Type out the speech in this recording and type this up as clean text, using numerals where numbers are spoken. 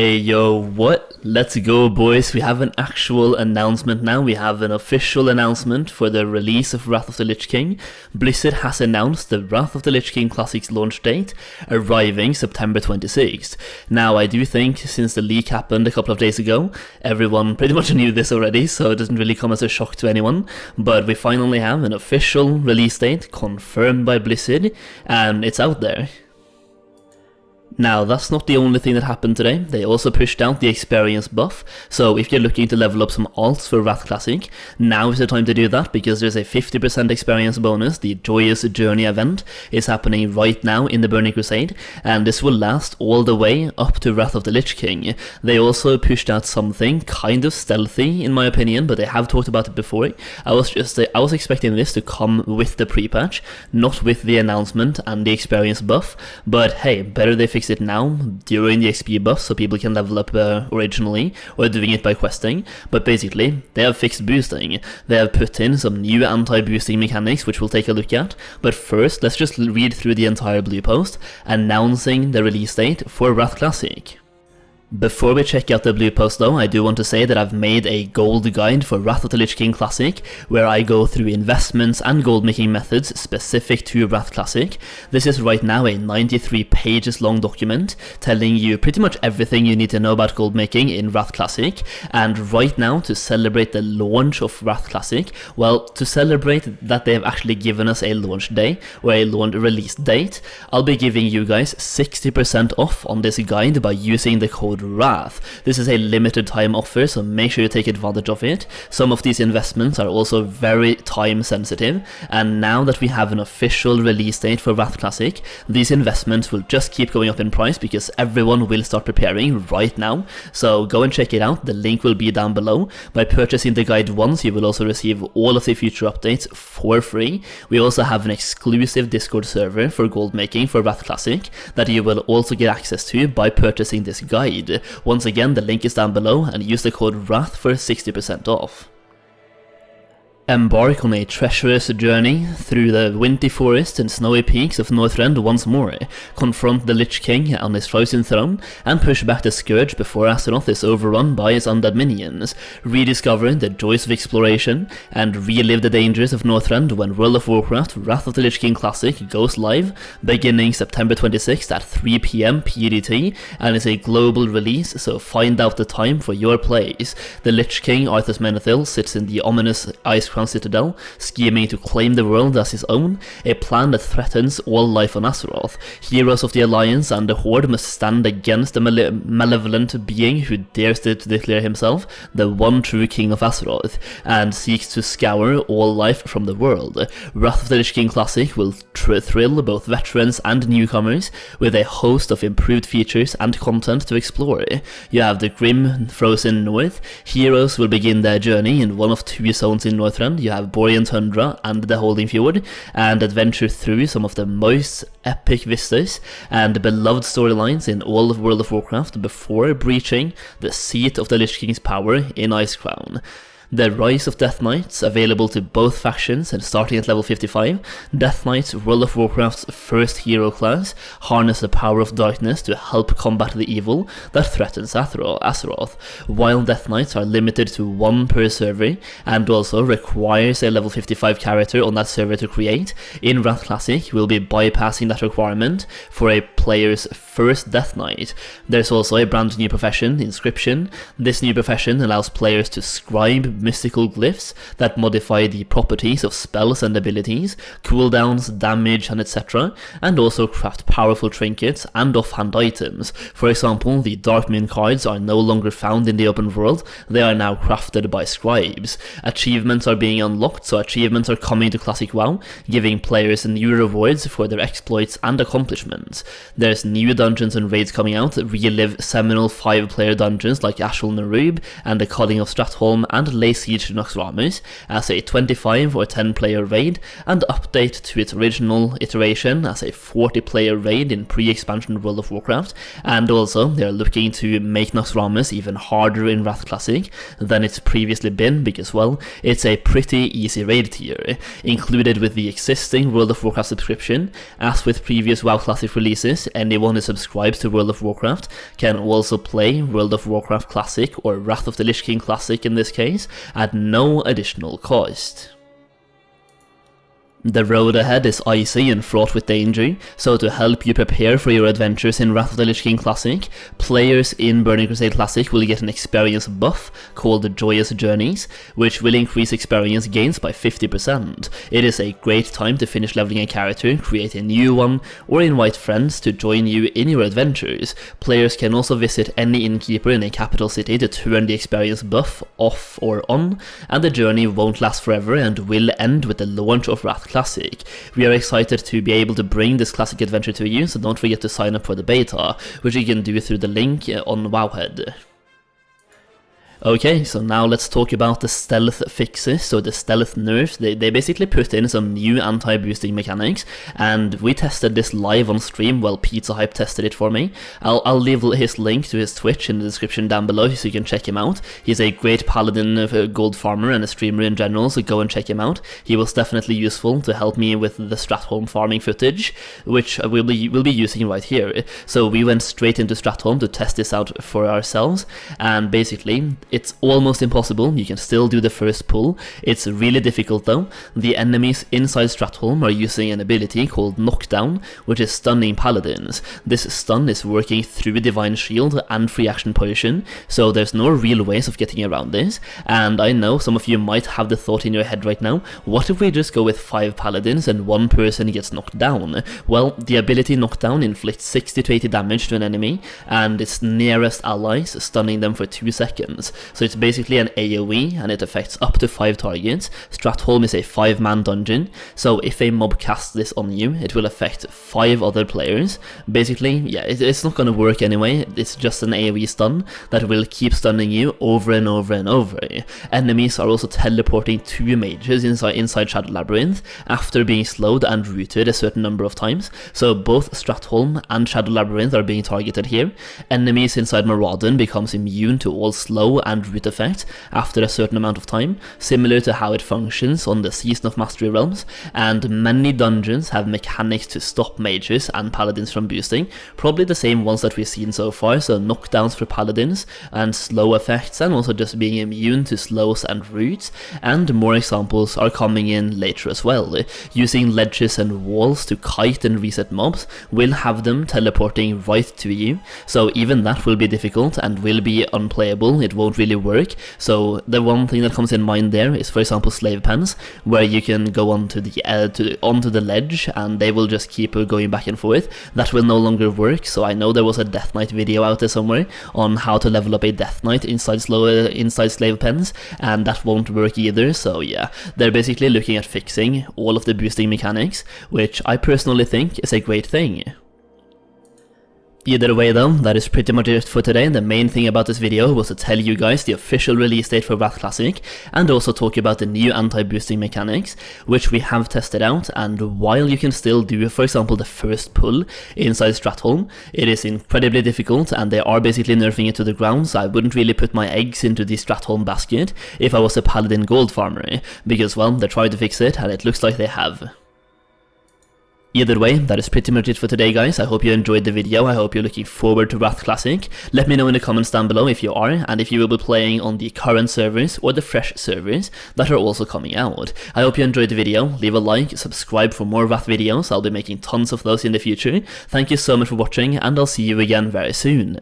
Hey yo, what? Let's go boys, we have an actual announcement now. We have an official announcement for the release of Wrath of the Lich King. Blizzard has announced the Wrath of the Lich King Classic's launch date, arriving September 26th. Now I do think since the leak happened a couple of days ago, everyone pretty much knew this already, so it doesn't really come as a shock to anyone. But we finally have an official release date confirmed by Blizzard, and it's out there. Now, that's not the only thing that happened today. They also pushed out the experience buff, so if you're looking to level up some alts for Wrath Classic, now is the time to do that, because there's a 50% experience bonus. The Joyous Journey event is happening right now in the Burning Crusade, and this will last all the way up to Wrath of the Lich King. They also pushed out something kind of stealthy, in my opinion, but they have talked about it before. I was expecting this to come with the pre-patch, not with the announcement and the experience buff, but hey, better they fix it now during the XP buff so people can level up originally, or doing it by questing. But basically they have fixed boosting. They have put in some new anti-boosting mechanics which we'll take a look at, but first let's just read through the entire blue post announcing the release date for Wrath Classic. Before we check out the blue post though, I do want to say that I've made a gold guide for Wrath of the Lich King Classic, where I go through investments and gold making methods specific to Wrath Classic. This is right now a 93 pages long document telling you pretty much everything you need to know about gold making in Wrath Classic. And right now, to celebrate the launch of Wrath Classic, well, to celebrate that they have actually given us a launch day, or a launch release date, I'll be giving you guys 60% off on this guide by using the code Wrath. This is a limited time offer, so make sure you take advantage of it. Some of these investments are also very time sensitive, and now that we have an official release date for Wrath Classic, these investments will just keep going up in price because everyone will start preparing right now. So go and check it out, the link will be down below. By purchasing the guide once, you will also receive all of the future updates for free. We also have an exclusive Discord server for gold making for Wrath Classic that you will also get access to by purchasing this guide. Once again, the link is down below, and use the code WRATH for 60% off. Embark on a treacherous journey through the windy forests and snowy peaks of Northrend once more, confront the Lich King on his frozen throne, and push back the Scourge before Azeroth is overrun by his undead minions. Rediscover the joys of exploration, and relive the dangers of Northrend when World of Warcraft Wrath of the Lich King Classic goes live, beginning September 26th at 3 PM PDT, and is a global release, so find out the time for your plays. The Lich King, Arthas Menethil, sits in the ominous Icecrown Citadel, scheming to claim the world as his own, a plan that threatens all life on Azeroth. Heroes of the Alliance and the Horde must stand against the malevolent being who dares to declare himself the one true king of Azeroth, and seeks to scour all life from the world. Wrath of the Lich King Classic will thrill both veterans and newcomers with a host of improved features and content to explore. You have the grim frozen north. Heroes will begin their journey in one of two zones in Northrend. You have Borean Tundra and the Holding Fjord, and adventure through some of the most epic vistas and beloved storylines in all of World of Warcraft before breaching the seat of the Lich King's power in Icecrown. The Rise of Death Knights, available to both factions and starting at level 55. Death Knights, World of Warcraft's first hero class, harness the power of darkness to help combat the evil that threatens Azeroth. While Death Knights are limited to one per server, and also requires a level 55 character on that server to create, in Wrath Classic we'll be bypassing that requirement for a player's first Death Knight. There's also a brand new profession, Inscription. This new profession allows players to scribe mystical glyphs that modify the properties of spells and abilities, cooldowns, damage, and etc., and also craft powerful trinkets and offhand items. For example, the Darkmoon cards are no longer found in the open world, they are now crafted by scribes. Achievements are being unlocked, so achievements are coming to Classic WoW, giving players new rewards for their exploits and accomplishments. There's new dungeons and raids coming out, relive seminal 5-player dungeons like Ashel Nerub and the Culling of Stratholm, and 3-day siege to Naxxramas as a 25 or 10 player raid, and update to its original iteration as a 40 player raid in pre-expansion World of Warcraft, and also they're looking to make Naxxramas even harder in Wrath Classic than it's previously been, because well, it's a pretty easy raid tier, included with the existing World of Warcraft subscription. As with previous WoW Classic releases, anyone who subscribes to World of Warcraft can also play World of Warcraft Classic, or Wrath of the Lich King Classic in this case, at no additional cost. The road ahead is icy and fraught with danger, so to help you prepare for your adventures in Wrath of the Lich King Classic, players in Burning Crusade Classic will get an experience buff called the Joyous Journeys, which will increase experience gains by 50%. It is a great time to finish leveling a character, create a new one, or invite friends to join you in your adventures. Players can also visit any innkeeper in a capital city to turn the experience buff off or on, and the journey won't last forever and will end with the launch of Wrath Classic. We are excited to be able to bring this classic adventure to you, so don't forget to sign up for the beta, which you can do through the link on Wowhead. Okay, so now let's talk about the stealth fixes, so the stealth nerfs. They basically put in some new anti-boosting mechanics, and we tested this live on stream while Pizza Hype tested it for me. I'll leave his link to his Twitch in the description down below so you can check him out. He's a great paladin gold farmer and a streamer in general, so go and check him out. He was definitely useful to help me with the Stratholme farming footage, which we'll be using right here. So we went straight into Stratholme to test this out for ourselves, and basically it's almost impossible. You can still do the first pull. It's really difficult though. The enemies inside Stratholme are using an ability called Knockdown, which is stunning paladins. This stun is working through Divine Shield and Free Action Potion, so there's no real ways of getting around this. And I know some of you might have the thought in your head right now, what if we just go with 5 paladins and one person gets knocked down? Well, the ability Knockdown inflicts 60 to 80 damage to an enemy, and its nearest allies, stunning them for 2 seconds. So it's basically an AoE, and it affects up to 5 targets. Stratholme is a 5-man dungeon, so if a mob casts this on you, it will affect 5 other players. Basically, yeah, it's not gonna work anyway. It's just an AoE stun that will keep stunning you over and over and over. Enemies are also teleporting 2 mages inside Shadow Labyrinth after being slowed and rooted a certain number of times, so both Stratholme and Shadow Labyrinth are being targeted here. Enemies inside Maraudon becomes immune to all slow and root effect after a certain amount of time, similar to how it functions on the Season of Mastery realms, and many dungeons have mechanics to stop mages and paladins from boosting, probably the same ones that we've seen so far, so knockdowns for paladins and slow effects, and also just being immune to slows and roots, and more examples are coming in later as well. Using ledges and walls to kite and reset mobs will have them teleporting right to you, so even that will be difficult and will be unplayable. It won't really work. So the one thing that comes in mind there is, for example, slave pens, where you can go onto the ledge and they will just keep going back and forth. That will no longer work. So I know there was a Death Knight video out there somewhere on how to level up a Death Knight inside slave pens, and that won't work either. So yeah, they're basically looking at fixing all of the boosting mechanics, which I personally think is a great thing. Either way though, that is pretty much it for today. The main thing about this video was to tell you guys the official release date for Wrath Classic, and also talk about the new anti-boosting mechanics, which we have tested out. And while you can still do, for example, the first pull inside Stratholme, it is incredibly difficult, and they are basically nerfing it to the ground, so I wouldn't really put my eggs into the Stratholme basket if I was a paladin gold farmer, because well, they're trying to fix it, and it looks like they have. Either way, that is pretty much it for today, guys. I hope you enjoyed the video. I hope you're looking forward to Wrath Classic. Let me know in the comments down below if you are, and if you will be playing on the current servers or the fresh servers that are also coming out. I hope you enjoyed the video. Leave a like, subscribe for more Wrath videos. I'll be making tons of those in the future. Thank you so much for watching, and I'll see you again very soon.